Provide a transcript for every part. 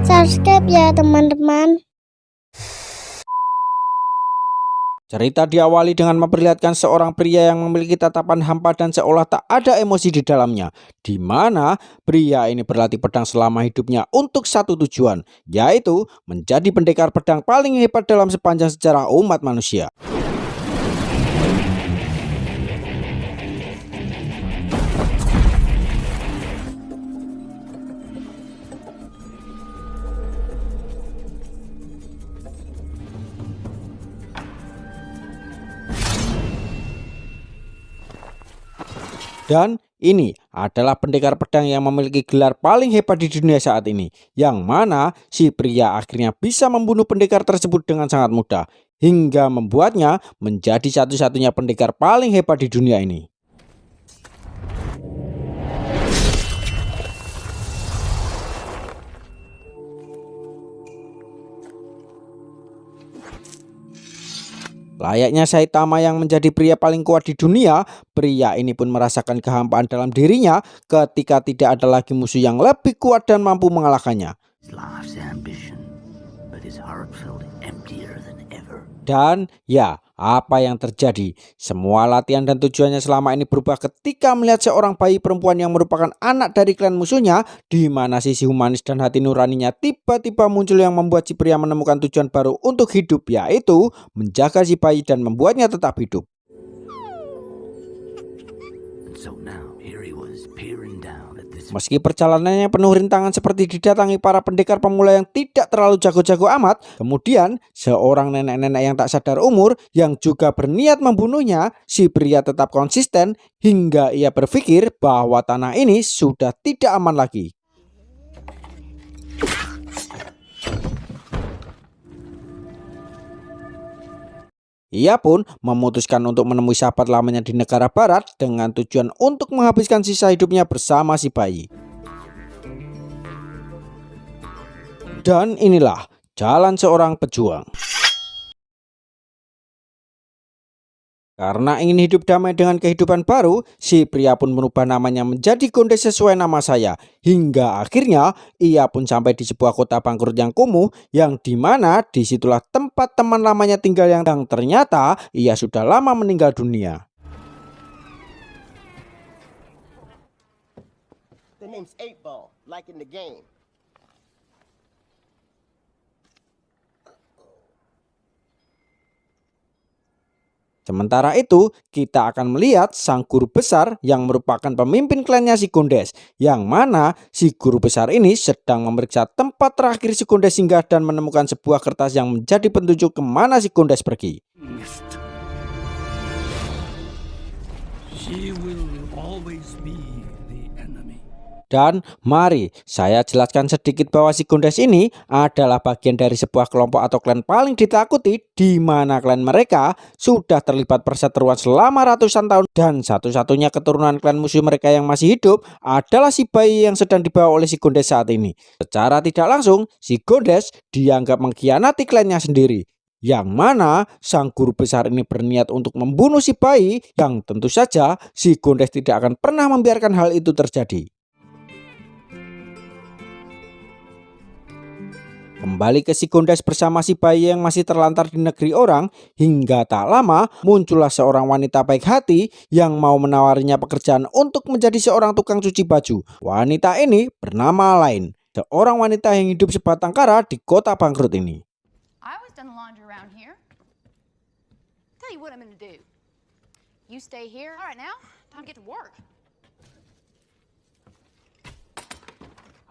Subscribe ya teman-teman. Cerita diawali dengan memperlihatkan seorang pria yang memiliki tatapan hampa dan seolah tak ada emosi di dalamnya, di mana pria ini berlatih pedang selama hidupnya untuk satu tujuan, yaitu menjadi pendekar pedang paling hebat dalam sepanjang sejarah umat manusia. Dan ini adalah pendekar pedang yang memiliki gelar paling hebat di dunia saat ini, yang mana si pria akhirnya bisa membunuh pendekar tersebut dengan sangat mudah, hingga membuatnya menjadi satu-satunya pendekar paling hebat di dunia ini. Layaknya Saitama yang menjadi pria paling kuat di dunia, pria ini pun merasakan kehampaan dalam dirinya ketika tidak ada lagi musuh yang lebih kuat dan mampu mengalahkannya. Dan ya, apa yang terjadi? Semua latihan dan tujuannya selama ini berubah ketika melihat seorang bayi perempuan yang merupakan anak dari klan musuhnya, di mana sisi humanis dan hati nuraninya tiba-tiba muncul yang membuat si pria menemukan tujuan baru untuk hidup, yaitu menjaga si bayi dan membuatnya tetap hidup. Meski perjalanannya penuh rintangan seperti didatangi para pendekar pemula yang tidak terlalu jago-jago amat, kemudian seorang nenek-nenek yang tak sadar umur yang juga berniat membunuhnya, si pria tetap konsisten hingga ia berpikir bahwa tanah ini sudah tidak aman lagi. Ia pun memutuskan untuk menemui sahabat lamanya di negara barat dengan tujuan untuk menghabiskan sisa hidupnya bersama si bayi. Dan inilah jalan seorang pejuang. Karena ingin hidup damai dengan kehidupan baru, si pria pun merubah namanya menjadi Gondes sesuai nama saya. Hingga akhirnya ia pun sampai di sebuah kota bangkrut yang kumuh, yang dimana disitulah tempat teman lamanya tinggal yang ternyata ia sudah lama meninggal dunia. The name's 8-Ball, like in the game. Sementara itu, kita akan melihat sang guru besar yang merupakan pemimpin klannya si Gondes, yang mana si guru besar ini sedang memeriksa tempat terakhir si Gondes singgah dan menemukan sebuah kertas yang menjadi petunjuk kemana si Gondes pergi. She will always be the enemy. Dan mari saya jelaskan sedikit bahwa si Gondes ini adalah bagian dari sebuah kelompok atau klan paling ditakuti, di mana klan mereka sudah terlibat perseteruan selama ratusan tahun, dan satu-satunya keturunan klan musuh mereka yang masih hidup adalah si bayi yang sedang dibawa oleh si Gondes saat ini. Secara tidak langsung, si Gondes dianggap mengkhianati klannya sendiri, yang mana sang guru besar ini berniat untuk membunuh si bayi, yang tentu saja si Gondes tidak akan pernah membiarkan hal itu terjadi. Kembali ke si Gondes bersama si bayi yang masih terlantar di negeri orang, hingga tak lama muncullah seorang wanita baik hati yang mau menawarinya pekerjaan untuk menjadi seorang tukang cuci baju. Wanita ini bernama Lain, seorang wanita yang hidup sebatang kara di kota bangkrut ini. I always done the laundry around here. Tell you what I'm gonna do. You stay here. All right, now time to get to work.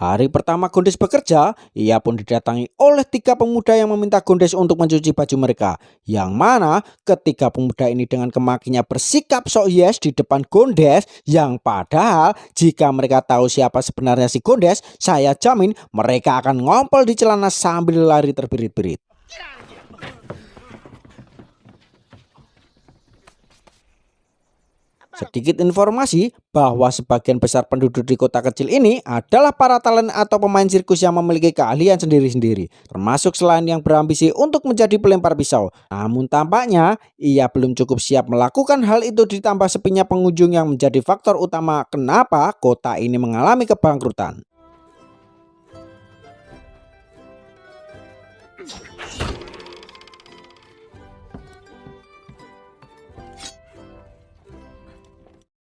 Hari pertama Gondes bekerja, ia pun didatangi oleh 3 pemuda yang meminta Gondes untuk mencuci baju mereka. Yang mana ketiga pemuda ini dengan kemakinya bersikap sok yes di depan Gondes, yang padahal jika mereka tahu siapa sebenarnya si Gondes, saya jamin mereka akan ngompol di celana sambil lari terbirit-birit. Sedikit informasi bahwa sebagian besar penduduk di kota kecil ini adalah para talent atau pemain sirkus yang memiliki keahlian sendiri-sendiri, termasuk selain yang berambisi untuk menjadi pelempar pisau. Namun tampaknya ia belum cukup siap melakukan hal itu, ditambah sepinya pengunjung yang menjadi faktor utama kenapa kota ini mengalami kebangkrutan.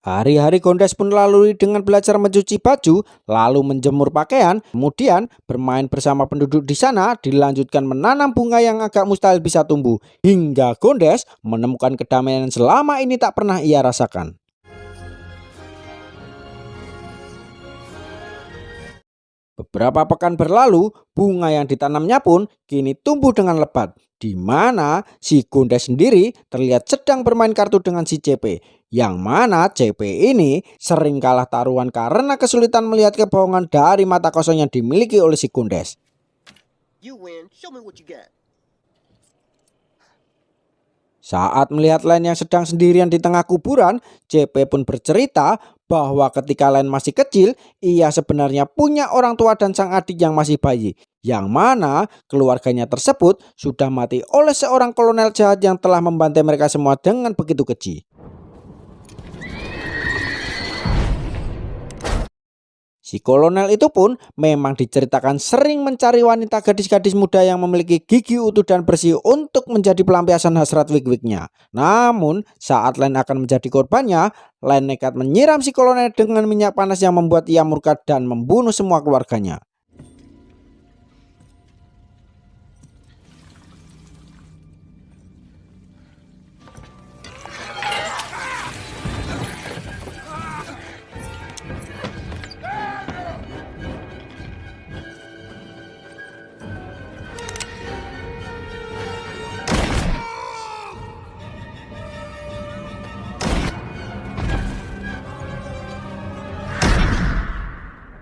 Hari-hari Gondes pun lalui dengan belajar mencuci baju, lalu menjemur pakaian, kemudian bermain bersama penduduk di sana, dilanjutkan menanam bunga yang agak mustahil bisa tumbuh, hingga Gondes menemukan kedamaian yang selama ini tak pernah ia rasakan. Beberapa pekan berlalu, bunga yang ditanamnya pun kini tumbuh dengan lebat, di mana si Gondes sendiri terlihat sedang bermain kartu dengan si CP, yang mana CP ini sering kalah taruhan karena kesulitan melihat kebohongan dari mata kosong yang dimiliki oleh si Gondes. You win. Show me what you got. Saat melihat Len yang sedang sendirian di tengah kuburan, CP pun bercerita bahwa ketika Len masih kecil, ia sebenarnya punya orang tua dan sang adik yang masih bayi, yang mana keluarganya tersebut sudah mati oleh seorang kolonel jahat yang telah membantai mereka semua dengan begitu keji. Si kolonel itu pun memang diceritakan sering mencari wanita gadis-gadis muda yang memiliki gigi utuh dan bersih untuk menjadi pelampiasan hasrat wig-wignya. Namun saat Len akan menjadi korbannya, Len nekat menyiram si kolonel dengan minyak panas yang membuat ia murka dan membunuh semua keluarganya.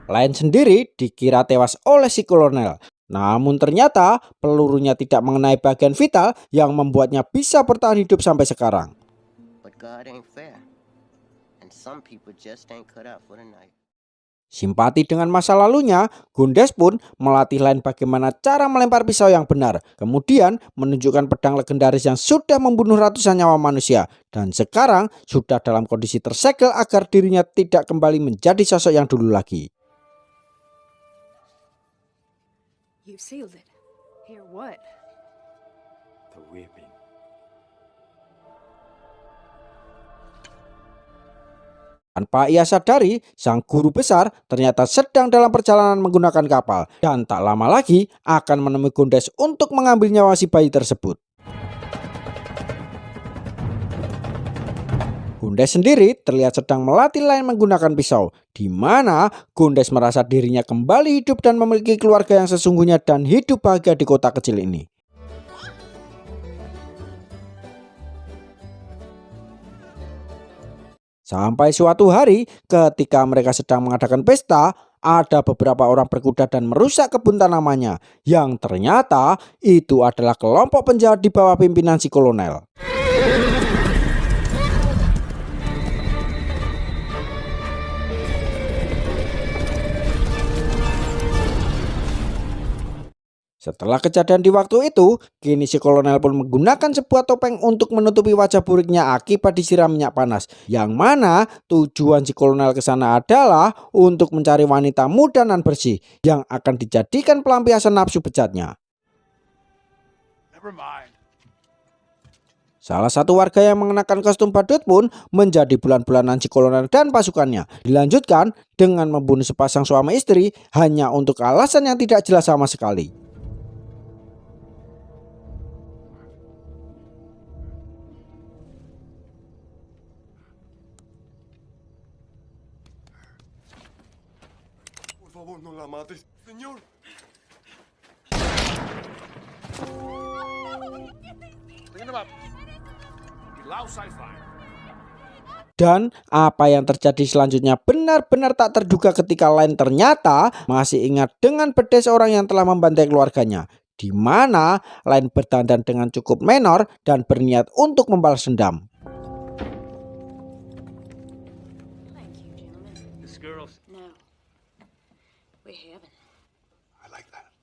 Len sendiri dikira tewas oleh si kolonel. Namun ternyata pelurunya tidak mengenai bagian vital yang membuatnya bisa bertahan hidup sampai sekarang. But God ain't fair. And some people just ain't cut out for the knife. Simpati dengan masa lalunya, Gondes pun melatih Len bagaimana cara melempar pisau yang benar. Kemudian menunjukkan pedang legendaris yang sudah membunuh ratusan nyawa manusia. Dan sekarang sudah dalam kondisi tersegel agar dirinya tidak kembali menjadi sosok yang dulu lagi. You've sealed it. Hear what? The whipping. Tanpa ia sadari, sang guru besar ternyata sedang dalam perjalanan menggunakan kapal dan tak lama lagi akan menemui Gondes untuk mengambil nyawa si bayi tersebut. Gondes sendiri terlihat sedang melatih Len menggunakan pisau, di mana Gondes merasa dirinya kembali hidup dan memiliki keluarga yang sesungguhnya dan hidup bahagia di kota kecil ini. Sampai suatu hari ketika mereka sedang mengadakan pesta, ada beberapa orang berkuda dan merusak kebun tanamannya, yang ternyata itu adalah kelompok penjahat di bawah pimpinan si kolonel. Setelah kejadian di waktu itu, kini si kolonel pun menggunakan sebuah topeng untuk menutupi wajah buruknya akibat disiram minyak panas. Yang mana tujuan si kolonel ke sana adalah untuk mencari wanita muda dan bersih yang akan dijadikan pelampiasan nafsu bejatnya. Never mind. Salah satu warga yang mengenakan kostum badut pun menjadi bulan-bulanan si kolonel dan pasukannya. Dilanjutkan dengan membunuh sepasang suami istri hanya untuk alasan yang tidak jelas sama sekali. Por favor, no la mates, señor. Dan apa yang terjadi selanjutnya benar-benar tak terduga ketika Len ternyata masih ingat dengan bedes orang yang telah membantai keluarganya, di mana Len berdandan dengan cukup menor dan berniat untuk membalas dendam. Thank you, gentlemen. This girl's. No. We haven't. I like that.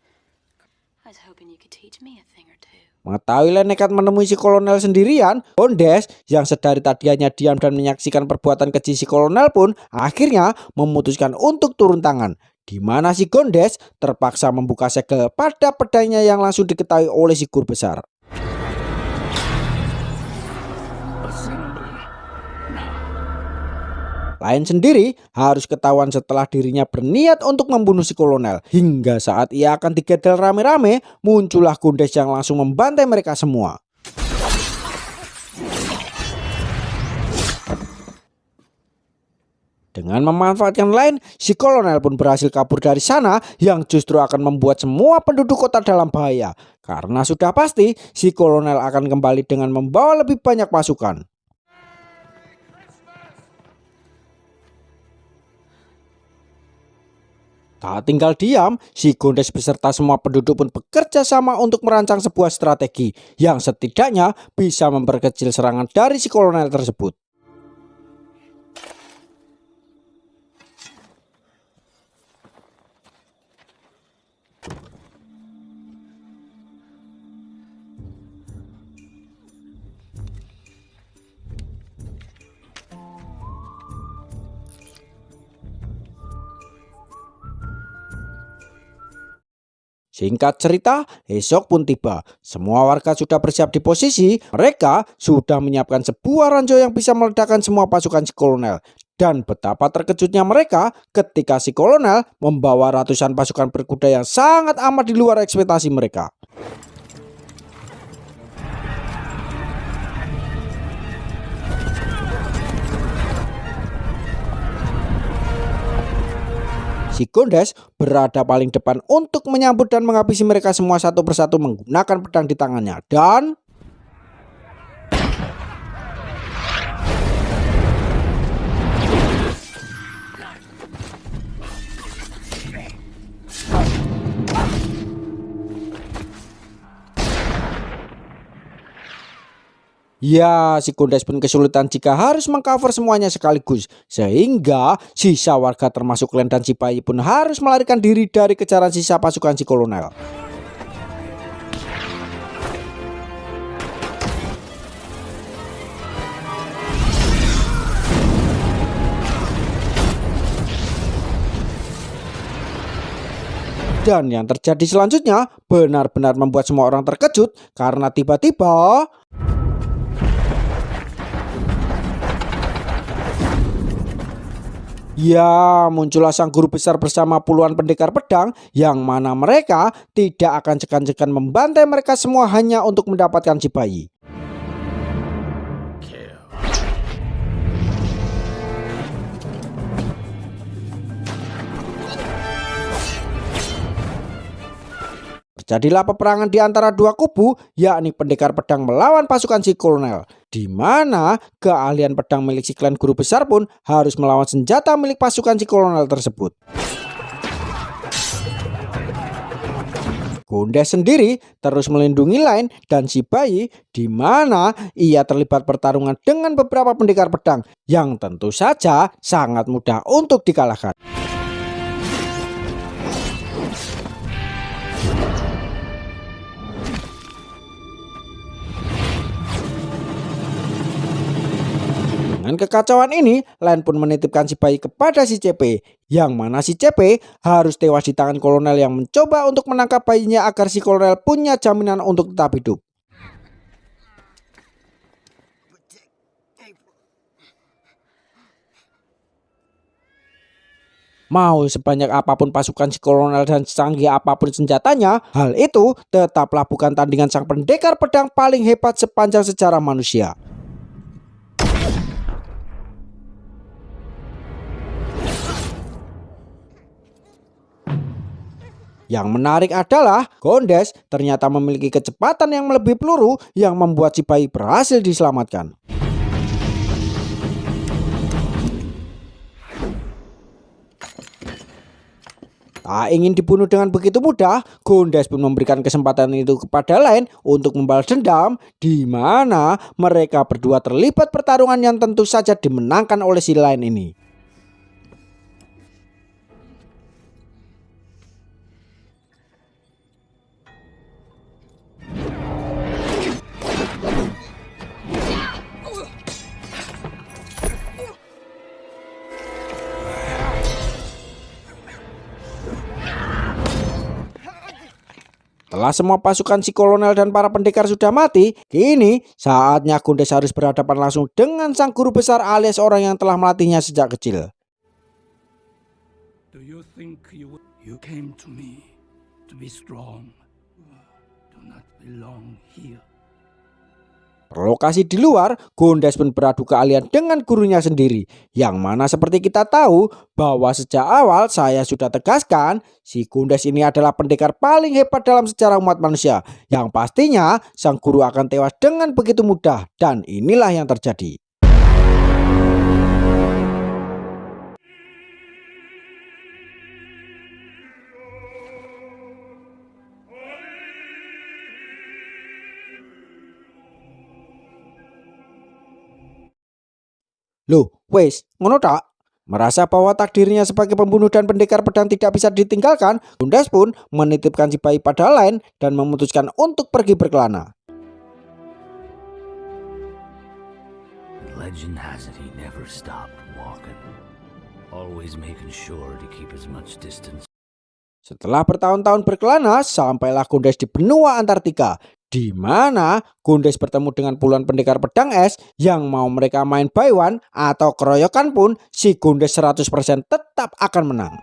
I was hoping you could teach me a thing or two. Mengetahui Len nekat menemui si kolonel sendirian, Gondes yang sedari tadinya diam dan menyaksikan perbuatan keji si kolonel pun akhirnya memutuskan untuk turun tangan, di mana si Gondes terpaksa membuka segel pada pedangnya yang langsung diketahui oleh si guru besar. Assembly. Now. Lain sendiri harus ketahuan setelah dirinya berniat untuk membunuh si kolonel. Hingga saat ia akan digedel rame-rame, muncullah Gondes yang langsung membantai mereka semua. Dengan memanfaatkan lain, si kolonel pun berhasil kabur dari sana yang justru akan membuat semua penduduk kota dalam bahaya. Karena sudah pasti si kolonel akan kembali dengan membawa lebih banyak pasukan. Tak tinggal diam, si Gondes beserta semua penduduk pun bekerja sama untuk merancang sebuah strategi yang setidaknya bisa memperkecil serangan dari si kolonel tersebut. Singkat cerita, esok pun tiba. Semua warga sudah bersiap di posisi. Mereka sudah menyiapkan sebuah ranjau yang bisa meledakkan semua pasukan si kolonel. Dan betapa terkejutnya mereka ketika si kolonel membawa ratusan pasukan berkuda yang sangat amat di luar ekspektasi mereka. Si Gondes berada paling depan untuk menyambut dan menghabisi mereka semua satu persatu menggunakan pedang di tangannya. Dan ya, si Gondes pun kesulitan jika harus mengcover semuanya sekaligus. Sehingga sisa warga termasuk Glenn dan Cipayi pun harus melarikan diri dari kejaran sisa pasukan si kolonel. Dan yang terjadi selanjutnya benar-benar membuat semua orang terkejut karena tiba-tiba ya, muncullah sang guru besar bersama puluhan pendekar pedang yang mana mereka tidak akan segan-segan membantai mereka semua hanya untuk mendapatkan Cipayi. Terjadilah peperangan di antara dua kubu, yakni pendekar pedang melawan pasukan si kolonel, di mana keahlian pedang milik si klan guru besar pun harus melawan senjata milik pasukan si kolonel tersebut. Gondes sendiri terus melindungi Lain dan Cipayi, di mana ia terlibat pertarungan dengan beberapa pendekar pedang yang tentu saja sangat mudah untuk dikalahkan. Dengan kekacauan ini, Lain pun menitipkan Cipayi kepada si CP, yang mana si CP harus tewas di tangan kolonel yang mencoba untuk menangkap bayinya agar si kolonel punya jaminan untuk tetap hidup. Mau sebanyak apapun pasukan si kolonel dan secanggih apapun senjatanya, hal itu tetaplah bukan tandingan sang pendekar pedang paling hebat sepanjang sejarah manusia. Yang menarik adalah Gondes ternyata memiliki kecepatan yang melebihi peluru yang membuat Cipayi berhasil diselamatkan. Tak ingin dibunuh dengan begitu mudah, Gondes pun memberikan kesempatan itu kepada Lain untuk membalas dendam, di mana mereka berdua terlibat pertarungan yang tentu saja dimenangkan oleh si Lain ini. Setelah semua pasukan si kolonel dan para pendekar sudah mati, kini saatnya Gondes harus berhadapan langsung dengan sang guru besar alias orang yang telah melatihnya sejak kecil. Do you think you came to me to be strong? Do not belong here. Berlokasi di luar, Gondes pun beradu keahlian dengan gurunya sendiri. Yang mana seperti kita tahu bahwa sejak awal saya sudah tegaskan, si Gondes ini adalah pendekar paling hebat dalam sejarah umat manusia. Yang pastinya sang guru akan tewas dengan begitu mudah, dan inilah yang terjadi. Loh, wes, ngono tak? Merasa bahwa takdirnya sebagai pembunuh dan pendekar pedang tidak bisa ditinggalkan, Gondes pun menitipkan si bayi pada Len dan memutuskan untuk pergi berkelana. Legend has it he never stopped walking, always making sure to keep as much distance. Setelah bertahun-tahun berkelana, sampailah Gondes di benua Antartika, di mana Gondes bertemu dengan puluhan pendekar pedang es yang mau mereka main by one atau keroyokan pun si Gondes 100% tetap akan menang.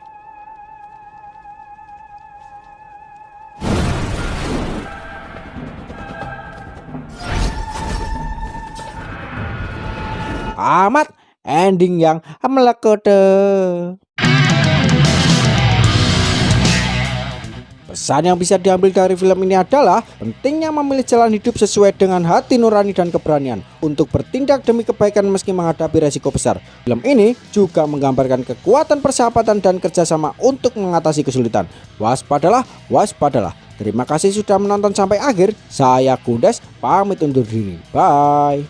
Amat ending yang melekode. Pesan yang bisa diambil dari film ini adalah pentingnya memilih jalan hidup sesuai dengan hati nurani dan keberanian untuk bertindak demi kebaikan meski menghadapi resiko besar. Film ini juga menggambarkan kekuatan persahabatan dan kerjasama untuk mengatasi kesulitan. Waspadalah, waspadalah. Terima kasih sudah menonton sampai akhir. Saya Gondes pamit undur diri. Bye.